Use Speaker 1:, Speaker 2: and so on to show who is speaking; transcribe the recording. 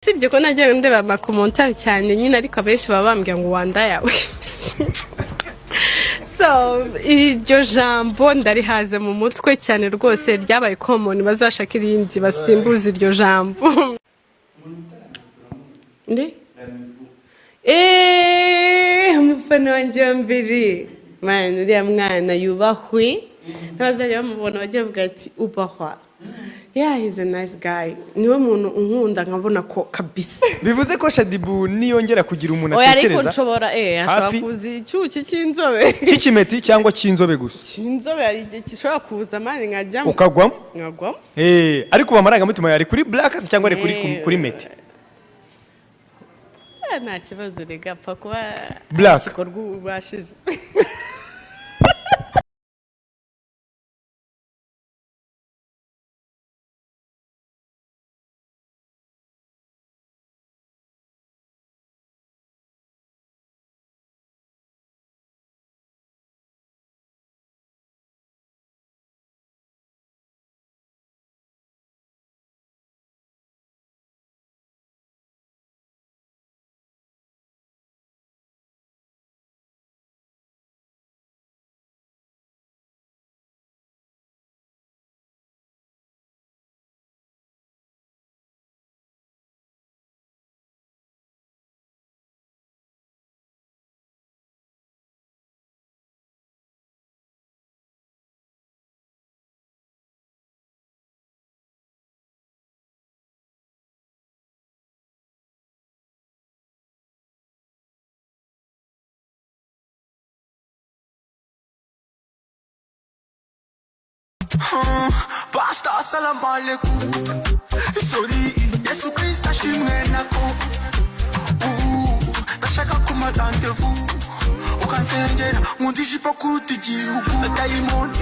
Speaker 1: sibyo ko nagiye ndeba amakomentari cyane nyine ariko abenshi baba bambwira ngo wanda yawe so iryo jambo ndarihaze mu mutwe cyane rwose ryabaye common bazashaka irindi basimbuza iryo jambo ndi umufana wanjye wa mbere man uriya mwana yubahwe n'abazajya bamubona bagiye bavuga ati ubahwa. Yeah, he's a nice guy. Niwe muntu unkunda nkabona ko kabisa.
Speaker 2: Bivuze ko shaddyboo niyongera kugira umuntu
Speaker 1: atekereza. Oya ariko nshobora ashobora kuzi icyuki cy'inzobe.
Speaker 2: Kikimeti cyangwa cy'inzobe gusa.
Speaker 1: Cy'inzobe ari igihe gishobora kuza mani nkajyamo.
Speaker 2: Ukagwamo?
Speaker 1: Nkagwamo.
Speaker 2: Ariko bamaranga mutima yari kuri black cyangwa ari kuri meti.
Speaker 1: Nta kibazo rega pfa kuba
Speaker 2: black
Speaker 1: igikorwa ubashije.
Speaker 3: Pastor salam alaikum. Sorry, Yesu Krista shimwe nako. Nashaka kuma rendezvous. Ukansengera ngundishipa kuti gihugu. Diamond